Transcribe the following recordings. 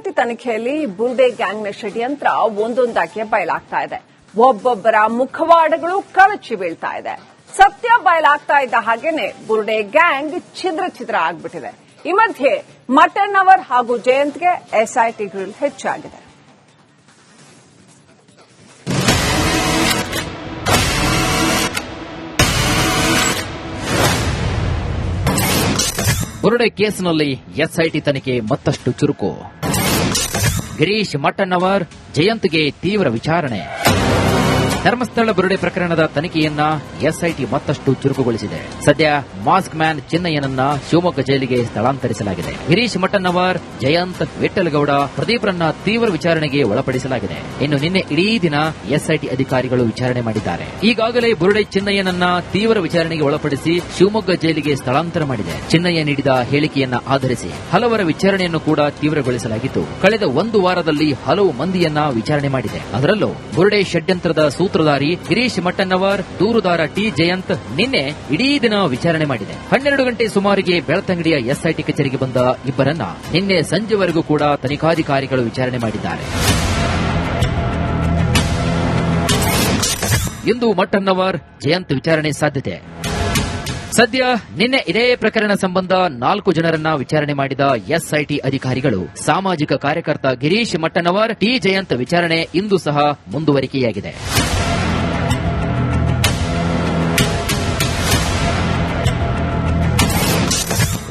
SIT ತನಿಖೆಯಲ್ಲಿ ಬುರ್ಡೆ ಗ್ಯಾಂಗ್ನ ಷಡ್ಯಂತ್ರ ಒಂದೊಂದಾಗಿ ಬಯಲಾಗ್ತಾ ಇದೆ. ಒಬ್ಬೊಬ್ಬರ ಮುಖವಾಡಗಳು ಕಳಚಿ ಬೀಳ್ತಾ ಇದೆ. ಸತ್ಯ ಬಯಲಾಗ್ತಾ ಇದ್ದ ಹಾಗೇನೆ ಬುರ್ಡೆ ಗ್ಯಾಂಗ್ ಛಿದ್ರ ಛಿದ್ರ ಆಗ್ಬಿಟ್ಟಿದೆ. ಈ ಮಧ್ಯೆ ಮಟನ್ನವರ್ ಹಾಗೂ ಜಯಂತ್ಗೆ ಎಸ್ಐಟಿ ಗ್ರಿಲ್ ಹೆಚ್ಚಾಗಿದೆ. ಬುರ್ಡೆ ಕೇಸ್ನಲ್ಲಿ ಎಸ್ಐಟಿ ತನಿಖೆ ಮತ್ತಷ್ಟು ಚುರುಕು. ಗಿರೀಶ್ ಮಟನ್ನವರ್, ಜಯಂತ್ಗೆ ತೀವ್ರ ವಿಚಾರಣೆ. ಧರ್ಮಸ್ಥಳ ಬುರ್ಡೆ ಪ್ರಕರಣದ ತನಿಖೆಯನ್ನ ಎಸ್ಐಟಿ ಮತ್ತಷ್ಟು ಚುರುಕುಗೊಳಿಸಿದೆ. ಸದ್ಯ ಮಾಸ್ಕ್ ಮ್ಯಾನ್ ಚಿನ್ನಯ್ಯನನ್ನ ಶಿವಮೊಗ್ಗ ಜೈಲಿಗೆ ಸ್ಥಳಾಂತರಿಸಲಾಗಿದೆ. ಗಿರೀಶ್ ಮಟನ್ನವರ್, ಜಯಂತ್, ವಿಠ್ಠಲಗೌಡ, ಪ್ರದೀಪ್ರನ್ನ ತೀವ್ರ ವಿಚಾರಣೆಗೆ ಒಳಪಡಿಸಲಾಗಿದೆ. ಇನ್ನು ನಿನ್ನೆ ಇಡೀ ದಿನ ಎಸ್ಐಟಿ ಅಧಿಕಾರಿಗಳು ವಿಚಾರಣೆ ಮಾಡಿದ್ದಾರೆ. ಈಗಾಗಲೇ ಬುರ್ಡೆ ಚಿನ್ನಯ್ಯನನ್ನ ತೀವ್ರ ವಿಚಾರಣೆಗೆ ಒಳಪಡಿಸಿ ಶಿವಮೊಗ್ಗ ಜೈಲಿಗೆ ಸ್ಥಳಾಂತರ ಮಾಡಿದೆ. ಚಿನ್ನಯ್ಯ ನೀಡಿದ ಹೇಳಿಕೆಯನ್ನ ಆಧರಿಸಿ ಹಲವರ ವಿಚಾರಣೆಯನ್ನು ಕೂಡ ತೀವ್ರಗೊಳಿಸಲಾಗಿತ್ತು. ಕಳೆದ ಒಂದು ವಾರದಲ್ಲಿ ಹಲವು ಮಂದಿಯನ್ನ ವಿಚಾರಣೆ ಮಾಡಿದೆ. ಅದರಲ್ಲೂ ಬುರ್ಡೆ ಷಡ್ಯಂತ್ರದ ಸೂತ್ರಧಾರಿ ಗಿರೀಶ್ ಮಟನ್ನವರ್, ದೂರುದಾರ ಟಿ ಜಯಂತ್ ನಿನ್ನೆ ಇಡೀ ದಿನ ವಿಚಾರಣೆ ಮಾಡಿದೆ. 12 ಗಂಟೆ ಸುಮಾರಿಗೆ ಬೆಳ್ತಂಗಡಿಯ ಎಸ್ಐಟಿ ಕಚೇರಿಗೆ ಬಂದ ಇಬ್ಬರನ್ನ ನಿನ್ನೆ ಸಂಜೆವರೆಗೂ ಕೂಡ ತನಿಖಾಧಿಕಾರಿಗಳು ವಿಚಾರಣೆ ಮಾಡಿದ್ದಾರೆ. ಇಂದು ಮಟನ್ನವರ್, ಜಯಂತ್ ವಿಚಾರಣೆ ಸಾಧ್ಯತೆ. ಸದ್ಯ ನಿನ್ನೆ ಇದೇ ಪ್ರಕರಣ ಸಂಬಂಧ 4 ಜನರನ್ನ ವಿಚಾರಣೆ ಮಾಡಿದ ಎಸ್ಐಟಿ ಅಧಿಕಾರಿಗಳು ಸಾಮಾಜಿಕ ಕಾರ್ಯಕರ್ತ ಗಿರೀಶ್ ಮಟನ್ನವರ್, ಟಿ ಜಯಂತ್ ವಿಚಾರಣೆ ಇಂದು ಸಹ ಮುಂದುವರಿಕೆಯಾಗಿದೆ.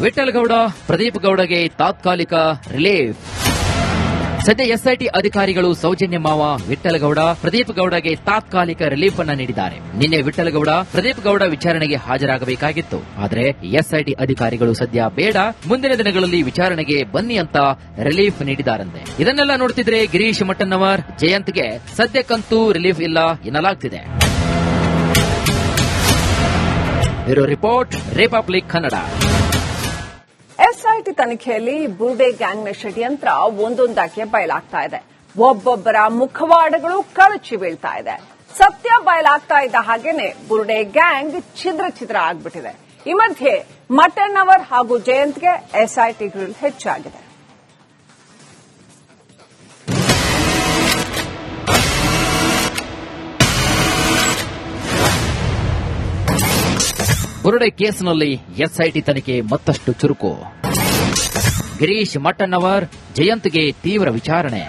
ವಿಠ್ಠಲಗೌಡ, ಪ್ರದೀಪ್ ಗೌಡಗೆ ತಾತ್ಕಾಲಿಕ ರಿಲೀಫ್. ಸದ್ಯ ಎಸ್ಐಟಿ ಅಧಿಕಾರಿಗಳು ಸೌಜನ್ಯ ಮಾವ ವಿಠ್ಠಲಗೌಡ, ಪ್ರದೀಪ್ ಗೌಡಗೆ ತಾತ್ಕಾಲಿಕ ರಿಲೀಫ್ ಅನ್ನ ನೀಡಿದ್ದಾರೆ. ನಿನ್ನೆ ವಿಠ್ಠಲಗೌಡ, ಪ್ರದೀಪ್ ಗೌಡ ವಿಚಾರಣೆಗೆ ಹಾಜರಾಗಬೇಕಾಗಿತ್ತು. ಆದರೆ ಎಸ್ಐಟಿ ಅಧಿಕಾರಿಗಳು ಸದ್ಯ ಬೇಡ, ಮುಂದಿನ ದಿನಗಳಲ್ಲಿ ವಿಚಾರಣೆಗೆ ಬನ್ನಿ ಅಂತ ರಿಲೀಫ್ ನೀಡಿದ್ದಾರಂತೆ. ಇದನ್ನೆಲ್ಲ ನೋಡ್ತಿದ್ರೆ ಗಿರೀಶ್ ಮಟನ್ನವರ್, ಜಯಂತ್ಗೆ ಸದ್ಯಕ್ಕಂತೂ ರಿಲೀಫ್ ಇಲ್ಲ ಎನ್ನಲಾಗ್ತಿದೆ. Bureau report, Republic Kannada. SIT ತನಿಖೆಯಲ್ಲಿ ಬುರ್ಡೆ ಗ್ಯಾಂಗ್ನ ಷಡ್ಯಂತ್ರ ಒಂದೊಂದಾಗಿ ಬಯಲಾಗ್ತಾ ಇದೆ. ಒಬ್ಬೊಬ್ಬರ ಮುಖವಾಡಗಳು ಕಳಚಿ ಬೀಳ್ತಾ ಇದೆ. ಸತ್ಯ ಬಯಲಾಗ್ತಾ ಇದ್ದ ಹಾಗೇನೆ ಬುರ್ಡೆ ಗ್ಯಾಂಗ್ ಛಿದ್ರ ಛಿದ್ರ ಆಗ್ಬಿಟ್ಟಿದೆ. ಈ ಮಧ್ಯೆ ಮಟನ್ನವರ್ ಹಾಗೂ ಜಯಂತ್ಗೆ ಎಸ್ಐಟಿ ಗ್ರಿಲ್ ಹೆಚ್ಚಾಗಿದೆ. ಬುರ್ಡೆ ಕೇಸ್ನಲ್ಲಿ ಎಸ್ಐಟಿ ತನಿಖೆ ಮತ್ತಷ್ಟು ಚುರುಕು. ಗಿರೀಶ್ ಮಟನ್ನವರ್, ಜಯಂತ್ಗೆ ತೀವ್ರ ವಿಚಾರಣೆ.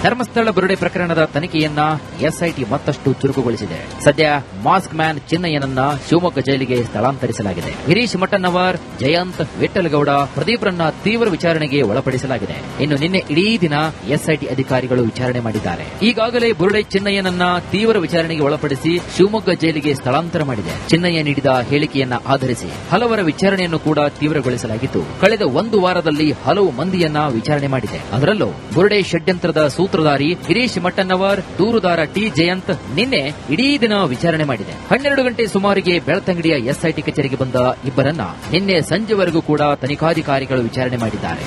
ಧರ್ಮಸ್ಥಳ ಬುರ್ಡೆ ಪ್ರಕರಣದ ತನಿಖೆಯನ್ನ ಎಸ್ಐಟಿ ಮತ್ತಷ್ಟು ಚುರುಕುಗೊಳಿಸಿದೆ. ಸದ್ಯ ಮಾಸ್ಕ್ ಮ್ಯಾನ್ ಚಿನ್ನಯ್ಯನನ್ನ ಶಿವಮೊಗ್ಗ ಜೈಲಿಗೆ ಸ್ಥಳಾಂತರಿಸಲಾಗಿದೆ. ಗಿರೀಶ್ ಮಟನ್ನವರ್, ಜಯಂತ್, ವಿಠ್ಠಲಗೌಡ, ಪ್ರದೀಪ್ರನ್ನ ತೀವ್ರ ವಿಚಾರಣೆಗೆ ಒಳಪಡಿಸಲಾಗಿದೆ. ಇನ್ನು ನಿನ್ನೆ ಇಡೀ ದಿನ ಎಸ್ಐಟಿ ಅಧಿಕಾರಿಗಳು ವಿಚಾರಣೆ ಮಾಡಿದ್ದಾರೆ. ಈಗಾಗಲೇ ಬುರ್ಡೆ ಚಿನ್ನಯ್ಯನನ್ನ ತೀವ್ರ ವಿಚಾರಣೆಗೆ ಒಳಪಡಿಸಿ ಶಿವಮೊಗ್ಗ ಜೈಲಿಗೆ ಸ್ಥಳಾಂತರ ಮಾಡಿದೆ. ಚಿನ್ನಯ್ಯ ನೀಡಿದ ಹೇಳಿಕೆಯನ್ನ ಆಧರಿಸಿ ಹಲವರ ವಿಚಾರಣೆಯನ್ನು ಕೂಡ ತೀವ್ರಗೊಳಿಸಲಾಗಿತ್ತು. ಕಳೆದ ಒಂದು ವಾರದಲ್ಲಿ ಹಲವು ಮಂದಿಯನ್ನ ವಿಚಾರಣೆ ಮಾಡಿದೆ. ಅದರಲ್ಲೂ ಬುರ್ಡೆ ಷಡ್ಯಂತ್ರದ ಸೂತ್ರಧಾರಿ ಗಿರೀಶ್ ಮಟನ್ನವರ್, ದೂರುದಾರ ಟಿ ಜಯಂತ್ ನಿನ್ನೆ ಇಡೀ ದಿನ ವಿಚಾರಣೆ ಮಾಡಿದೆ. 12 ಗಂಟೆ ಸುಮಾರಿಗೆ ಬೆಳ್ತಂಗಡಿಯ ಎಸ್ಐಟಿ ಕಚೇರಿಗೆ ಬಂದ ಇಬ್ಬರನ್ನ ನಿನ್ನೆ ಸಂಜೆವರೆಗೂ ಕೂಡ ತನಿಖಾಧಿಕಾರಿಗಳು ವಿಚಾರಣೆ ಮಾಡಿದ್ದಾರೆ.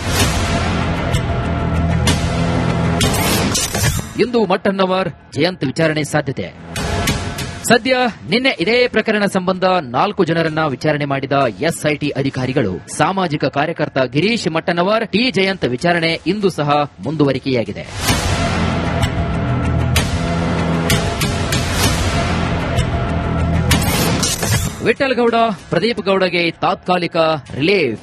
ಇಂದು ಮಟನ್ನವರ್, ಜಯಂತ್ ವಿಚಾರಣೆ ಸಾಧ್ಯತೆ. ಸದ್ಯ ನಿನ್ನೆ ಇದೇ ಪ್ರಕರಣ ಸಂಬಂಧ 4 ಜನರನ್ನ ವಿಚಾರಣೆ ಮಾಡಿದ ಎಸ್ಐಟಿ ಅಧಿಕಾರಿಗಳು ಸಾಮಾಜಿಕ ಕಾರ್ಯಕರ್ತ ಗಿರೀಶ್ ಮಟನ್ನವರ್, ಟಿ ಜಯಂತ್ ವಿಚಾರಣೆ ಇಂದು ಸಹ ಮುಂದುವರಿಕೆಯಾಗಿದೆ. ವಿಠ್ಠಲಗೌಡ, ಪ್ರದೀಪ್ ಗೌಡಗೆ ತಾತ್ಕಾಲಿಕ ರಿಲೀಫ್.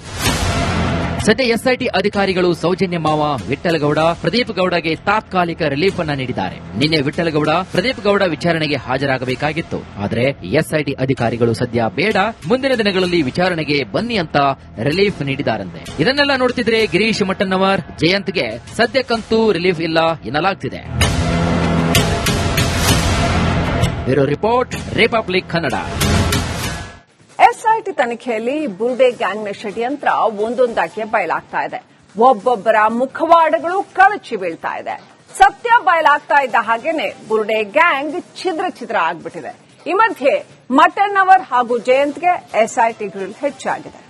ಸದ್ಯ ಎಸ್ಐಟಿ ಅಧಿಕಾರಿಗಳು ಸೌಜನ್ಯ ಮಾವ ವಿಠ್ಠಲಗೌಡ, ಪ್ರದೀಪ್ ಗೌಡಗೆ ತಾತ್ಕಾಲಿಕ ರಿಲೀಫ್ ಅನ್ನ ನೀಡಿದ್ದಾರೆ. ನಿನ್ನೆ ವಿಠ್ಠಲಗೌಡ, ಪ್ರದೀಪ್ ಗೌಡ ವಿಚಾರಣೆಗೆ ಹಾಜರಾಗಬೇಕಾಗಿತ್ತು. ಆದರೆ ಎಸ್ಐಟಿ ಅಧಿಕಾರಿಗಳು ಸದ್ಯ ಬೇಡ, ಮುಂದಿನ ದಿನಗಳಲ್ಲಿ ವಿಚಾರಣೆಗೆ ಬನ್ನಿ ಅಂತ ರಿಲೀಫ್ ನೀಡಿದ್ದಾರಂತೆ. ಇದನ್ನೆಲ್ಲ ನೋಡ್ತಿದ್ರೆ ಗಿರೀಶ್ ಮಟನ್ನವರ್, ಜಯಂತ್ಗೆ ಸದ್ಯಕ್ಕಂತೂ ರಿಲೀಫ್ ಇಲ್ಲ ಎನ್ನಲಾಗ್ತಿದೆ. Bureau report, Republic Kannada. SIT ತನಿಖೆಯಲ್ಲಿ ಬುರ್ಡೆ ಗ್ಯಾಂಗ್ನ ಷಡ್ಯಂತ್ರ ಒಂದೊಂದಾಗಿ ಬಯಲಾಗ್ತಾ ಇದೆ. ಒಬ್ಬೊಬ್ಬರ ಮುಖವಾಡಗಳು ಕಳಚಿ ಬೀಳ್ತಾ ಇದೆ. ಸತ್ಯ ಬಯಲಾಗ್ತಾ ಇದ್ದ ಹಾಗೇನೆ ಬುರ್ಡೆ ಗ್ಯಾಂಗ್ ಛಿದ್ರ ಛಿದ್ರ ಆಗ್ಬಿಟ್ಟಿದೆ. ಈ ಮಧ್ಯೆ ಮಟನ್ನವರ್ ಹಾಗೂ ಜಯಂತ್ಗೆ ಎಸ್ಐಟಿ ಗ್ರಿಲ್ ಹೆಚ್ಚಾಗಿದೆ.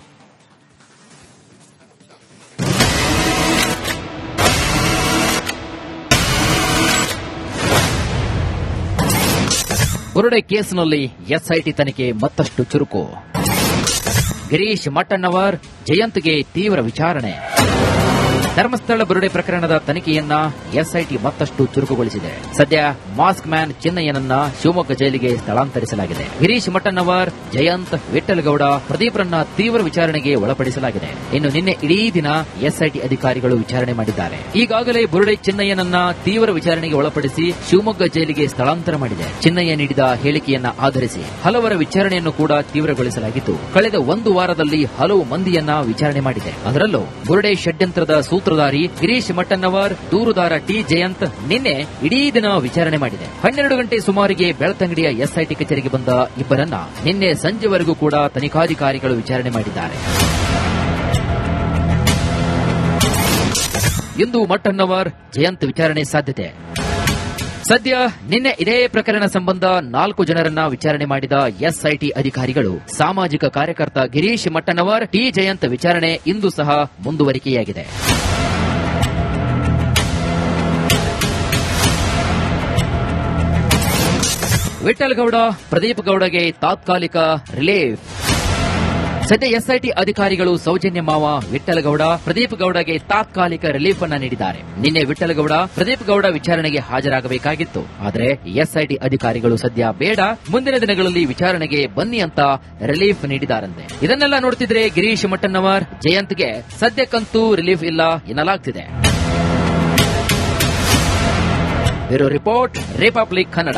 ಬುರ್ಡೆ ಕೇಸ್ನಲ್ಲಿ ಎಸ್ಐಟಿ ತನಿಖೆ ಮತ್ತಷ್ಟು ಚುರುಕು. ಗಿರೀಶ್ ಮಟನ್ನವರ್, ಜಯಂತ್ಗೆ ತೀವ್ರ ವಿಚಾರಣೆ. ಧರ್ಮಸ್ಥಳ ಬುರುಡೆ ಪ್ರಕರಣದ ತನಿಖೆಯನ್ನ ಎಸ್ಐಟಿ ಮತ್ತಷ್ಟು ಚುರುಕುಗೊಳಿಸಿದೆ. ಸದ್ಯ ಮಾಸ್ಕ್ ಮ್ಯಾನ್ ಚಿನ್ನಯ್ಯನನ್ನ ಶಿವಮೊಗ್ಗ ಜೈಲಿಗೆ ಸ್ಥಳಾಂತರಿಸಲಾಗಿದೆ. ಗಿರೀಶ್ ಮಟ್ಟಣ್ಣವರ್, ಜಯಂತ್, ವಿಠ್ಠಲಗೌಡ, ಪ್ರದೀಪ್ರನ್ನ ತೀವ್ರ ವಿಚಾರಣೆಗೆ ಒಳಪಡಿಸಲಾಗಿದೆ. ಇನ್ನು ನಿನ್ನೆ ಇಡೀ ದಿನ ಎಸ್ಐಟಿ ಅಧಿಕಾರಿಗಳು ವಿಚಾರಣೆ ಮಾಡಿದ್ದಾರೆ. ಈಗಾಗಲೇ ಬುರುಡೆ ಚಿನ್ನಯ್ಯನನ್ನ ತೀವ್ರ ವಿಚಾರಣೆಗೆ ಒಳಪಡಿಸಿ ಶಿವಮೊಗ್ಗ ಜೈಲಿಗೆ ಸ್ಥಳಾಂತರ ಮಾಡಿದೆ. ಚಿನ್ನಯ್ಯ ನೀಡಿದ ಹೇಳಿಕೆಯನ್ನ ಆಧರಿಸಿ ಹಲವರ ವಿಚಾರಣೆಯನ್ನು ಕೂಡ ತೀವ್ರಗೊಳಿಸಲಾಗಿತ್ತು. ಕಳೆದ ಒಂದು ವಾರದಲ್ಲಿ ಹಲವು ಮಂದಿಯನ್ನ ವಿಚಾರಣೆ ಮಾಡಿದೆ. ಅದರಲ್ಲೂ ಬುರುಡೆ ಷಡ್ಯಂತ್ರದ ಸೂತ್ರಧಾರಿ ಗಿರೀಶ್ ಮಟ್ಟಣ್ಣವರ್, ದೂರುದಾರ ಟಿ ಜಯಂತ್ ನಿನ್ನೆ ಇಡೀ ದಿನ ವಿಚಾರಣೆ ಮಾಡಿದೆ. 12 ಗಂಟೆ ಸುಮಾರಿಗೆ ಬೆಳ್ತಂಗಡಿಯ ಎಸ್ಐಟಿ ಕಚೇರಿಗೆ ಬಂದ ಇಬ್ಬರನ್ನ ನಿನ್ನೆ ಸಂಜೆವರೆಗೂ ಕೂಡ ತನಿಖಾಧಿಕಾರಿಗಳು ವಿಚಾರಣೆ ಮಾಡಿದ್ದಾರೆ. ಇಂದು ಮಟ್ಟಣ್ಣವರ್, ಜಯಂತ್ ವಿಚಾರಣೆ ಸಾಧ್ಯತೆ. ಸದ್ಯ ನಿನ್ನೆ ಇದೇ ಪ್ರಕರಣ ಸಂಬಂಧ 4 ಜನರನ್ನ ವಿಚಾರಣೆ ಮಾಡಿದ ಎಸ್ಐಟಿ ಅಧಿಕಾರಿಗಳು ಸಾಮಾಜಿಕ ಕಾರ್ಯಕರ್ತ ಗಿರೀಶ್ ಮಟ್ಟಣ್ಣವರ್, ಟಿ ಜಯಂತ್ ವಿಚಾರಣೆ ಇಂದು ಸಹ ಮುಂದುವರಿಕೆಯಾಗಿದೆ. ವಿಠ್ಠಲಗೌಡ, ಪ್ರದೀಪ್ ಗೌಡಗೆ ತಾತ್ಕಾಲಿಕ ರಿಲೀಫ್. ಸದ್ಯ ಎಸ್ಐಟಿ ಅಧಿಕಾರಿಗಳು ಸೌಜನ್ಯ ಮಾವ ವಿಠ್ಠಲಗೌಡ, ಪ್ರದೀಪ್ ಗೌಡಗೆ ತಾತ್ಕಾಲಿಕ ರಿಲೀಫ್ ಅನ್ನ ನೀಡಿದ್ದಾರೆ. ನಿನ್ನೆ ವಿಠ್ಠಲಗೌಡ, ಪ್ರದೀಪ್ ಗೌಡ ವಿಚಾರಣೆಗೆ ಹಾಜರಾಗಬೇಕಾಗಿತ್ತು. ಆದರೆ ಎಸ್ಐಟಿ ಅಧಿಕಾರಿಗಳು ಸದ್ಯ ಬೇಡ, ಮುಂದಿನ ದಿನಗಳಲ್ಲಿ ವಿಚಾರಣೆಗೆ ಬನ್ನಿ ಅಂತ ರಿಲೀಫ್ ನೀಡಿದಾರಂತೆ. ಇದನ್ನೆಲ್ಲ ನೋಡ್ತಿದ್ರೆ ಗಿರೀಶ್ ಮಟ್ಟಣ್ಣವರ್, ಜಯಂತ್ಗೆ ಸದ್ಯಕ್ಕಂತೂ ರಿಲೀಫ್ ಇಲ್ಲ ಎನ್ನಲಾಗ್ತಿದೆ. Bureau report, Republic Kannada.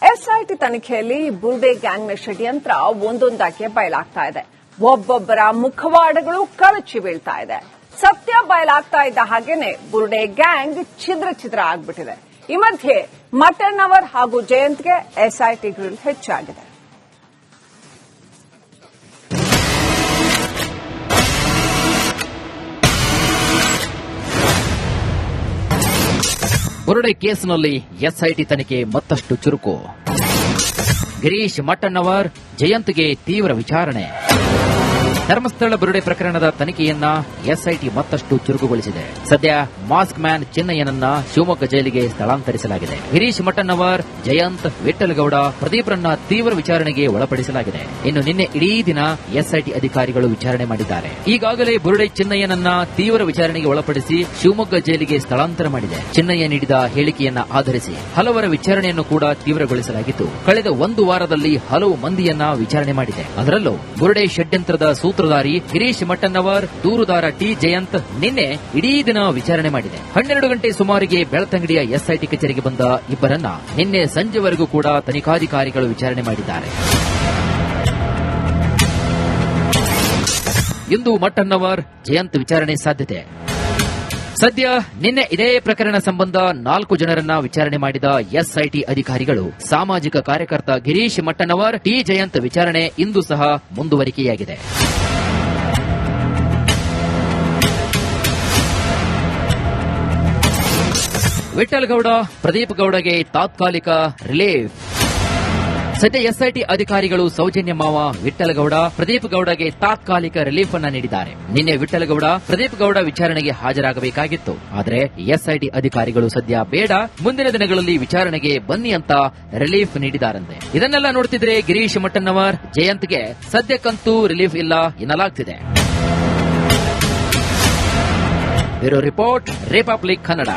SIT ತನಿಖೆಯಲ್ಲಿ ಬುರುಡೆ ಗ್ಯಾಂಗ್ನ ಷಡ್ಯಂತ್ರ ಒಂದೊಂದಾಗಿ ಬಯಲಾಗ್ತಾ ಇದೆ. ಒಬ್ಬೊಬ್ಬರ ಮುಖವಾಡಗಳು ಕಳಚಿ ಬೀಳ್ತಾ ಇದೆ. ಸತ್ಯ ಬಯಲಾಗ್ತಾ ಇದ್ದ ಹಾಗೇನೆ ಬುರುಡೆ ಗ್ಯಾಂಗ್ ಛಿದ್ರ ಆಗ್ಬಿಟ್ಟಿದೆ. ಈ ಮಧ್ಯೆ ಮಟ್ಟಣ್ಣವರ್ ಹಾಗೂ ಜಯಂತ್ಗೆ ಎಸ್ಐಟಿ ಗ್ರಿಲ್ ಹೆಚ್ಚಾಗಿದೆ. ಬುರುಡೆ ಕೇಸ್ನಲ್ಲಿ ಎಸ್ಐಟಿ ತನಿಖೆ ಮತ್ತಷ್ಟು ಚುರುಕು. ಗಿರೀಶ್ ಮಟ್ಟಣ್ಣವರ್, ಜಯಂತ್ಗೆ ತೀವ್ರ ವಿಚಾರಣೆ. ಧರ್ಮಸ್ಥಳ ಬುರುಡೆ ಪ್ರಕರಣದ ತನಿಖೆಯನ್ನ ಎಸ್ಐಟಿ ಮತ್ತಷ್ಟು ಚುರುಕುಗೊಳಿಸಿದೆ. ಸದ್ಯ ಮಾಸ್ಕ್ ಮ್ಯಾನ್ ಚಿನ್ನಯ್ಯನನ್ನ ಶಿವಮೊಗ್ಗ ಜೈಲಿಗೆ ಸ್ಥಳಾಂತರಿಸಲಾಗಿದೆ. ಗಿರೀಶ್ ಮಟ್ಟಣ್ಣವರ್, ಜಯಂತ್, ವಿಠ್ಠಲಗೌಡ, ಪ್ರದೀಪ್ರನ್ನ ತೀವ್ರ ವಿಚಾರಣೆಗೆ ಒಳಪಡಿಸಲಾಗಿದೆ. ಇನ್ನು ನಿನ್ನೆ ಇಡೀ ದಿನ ಎಸ್ಐಟಿ ಅಧಿಕಾರಿಗಳು ವಿಚಾರಣೆ ಮಾಡಿದ್ದಾರೆ. ಈಗಾಗಲೇ ಬುರುಡೆ ಚಿನ್ನಯ್ಯನನ್ನ ತೀವ್ರ ವಿಚಾರಣೆಗೆ ಒಳಪಡಿಸಿ ಶಿವಮೊಗ್ಗ ಜೈಲಿಗೆ ಸ್ಥಳಾಂತರ ಮಾಡಿದೆ. ಚಿನ್ನಯ್ಯ ನೀಡಿದ ಹೇಳಿಕೆಯನ್ನ ಆಧರಿಸಿ ಹಲವರ ವಿಚಾರಣೆಯನ್ನು ಕೂಡ ತೀವ್ರಗೊಳಿಸಲಾಗಿತ್ತು. ಕಳೆದ ಒಂದು ವಾರದಲ್ಲಿ ಹಲವು ಮಂದಿಯನ್ನ ವಿಚಾರಣೆ ಮಾಡಿದೆ. ಅದರಲ್ಲೂ ಬುರುಡೆ ಷಡ್ಯಂತ್ರದ ಸೂತ್ರಧಾರಿ ಗಿರೀಶ್ ಮಟ್ಟಣ್ಣವರ್, ದೂರುದಾರ ಟಿ ಜಯಂತ್ ನಿನ್ನೆ ಇಡೀ ದಿನ ವಿಚಾರಣೆ ಮಾಡಿದೆ. 12 ಗಂಟೆ ಸುಮಾರಿಗೆ ಬೆಳ್ತಂಗಡಿಯ ಎಸ್ಐಟಿ ಕಚೇರಿಗೆ ಬಂದ ಇಬ್ಬರನ್ನ ನಿನ್ನೆ ಸಂಜೆವರೆಗೂ ಕೂಡ ತನಿಖಾಧಿಕಾರಿಗಳು ವಿಚಾರಣೆ ಮಾಡಿದ್ದಾರೆ. ಇಂದು ಮಟ್ಟಣ್ಣವರ್, ಜಯಂತ್ ವಿಚಾರಣೆ ಸಾಧ್ಯತೆ. ಸದ್ಯ ನಿನ್ನೆ ಇದೇ ಪ್ರಕರಣ ಸಂಬಂಧ 4 ಜನರನ್ನ ವಿಚಾರಣೆ ಮಾಡಿದ ಎಸ್ಐಟಿ ಅಧಿಕಾರಿಗಳು ಸಾಮಾಜಿಕ ಕಾರ್ಯಕರ್ತ ಗಿರೀಶ್ ಮಟ್ಟಣ್ಣವರ್, ಟಿ ಜಯಂತ್ ವಿಚಾರಣೆ ಇಂದು ಸಹ ಮುಂದುವರಿಕೆಯಾಗಿದೆ. ವಿಠ್ಠಲಗೌಡ, ಪ್ರದೀಪ್ ಗೌಡಗೆ ತಾತ್ಕಾಲಿಕ ರಿಲೀಫ್. ಸದ್ಯ ಎಸ್ಐಟಿ ಅಧಿಕಾರಿಗಳು ಸೌಜನ್ಯ ಮಾವ ವಿಠ್ಠಲಗೌಡ, ಪ್ರದೀಪ್ ಗೌಡಗೆ ತಾತ್ಕಾಲಿಕ ರಿಲೀಫ್ ಅನ್ನ ನೀಡಿದ್ದಾರೆ. ನಿನ್ನೆ ವಿಠ್ಠಲಗೌಡ, ಪ್ರದೀಪ್ ಗೌಡ ವಿಚಾರಣೆಗೆ ಹಾಜರಾಗಬೇಕಾಗಿತ್ತು. ಆದರೆ ಎಸ್ಐಟಿ ಅಧಿಕಾರಿಗಳು ಸದ್ಯ ಬೇಡ, ಮುಂದಿನ ದಿನಗಳಲ್ಲಿ ವಿಚಾರಣೆಗೆ ಬನ್ನಿ ಅಂತ ರಿಲೀಫ್ ನೀಡಿದಾರಂತೆ. ಇದನ್ನೆಲ್ಲ ನೋಡ್ತಿದ್ರೆ ಗಿರೀಶ್ ಮಟ್ಟಣ್ಣವರ್, ಜಯಂತ್ಗೆ ಸದ್ಯಕ್ಕಂತೂ ರಿಲೀಫ್ ಇಲ್ಲ ಎನ್ನಲಾಗ್ತಿದೆ. Bureau report, Republic Kannada.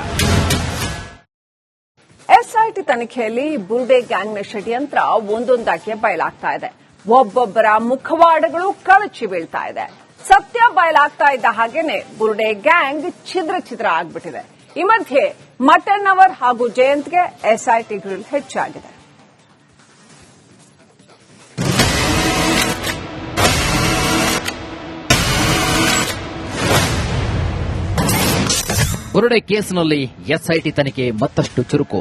SIT ತನಿಖೆಯಲ್ಲಿ ಬುರುಡೆ ಗ್ಯಾಂಗ್ನ ಷಡ್ಯಂತ್ರ ಒಂದೊಂದಾಗಿ ಬಯಲಾಗ್ತಾ ಇದೆ. ಒಬ್ಬೊಬ್ಬರ ಮುಖವಾಡಗಳು ಕಳಚಿ ಬೀಳ್ತಾ ಇದೆ. ಸತ್ಯ ಬಯಲಾಗ್ತಾ ಇದ್ದ ಹಾಗೇನೆ ಬುರುಡೆ ಗ್ಯಾಂಗ್ ಛಿದ್ರ ಆಗ್ಬಿಟ್ಟಿದೆ. ಈ ಮಧ್ಯೆ ಮಟ್ಟಣ್ಣವರ್ ಹಾಗೂ ಜಯಂತ್ಗೆ ಎಸ್ಐಟಿ ಗ್ರಿಲ್ ಹೆಚ್ಚಾಗಿದೆ. ಬುರುಡೆ ಕೇಸ್ನಲ್ಲಿ ಎಸ್ಐಟಿ ತನಿಖೆ ಮತ್ತಷ್ಟು ಚುರುಕು.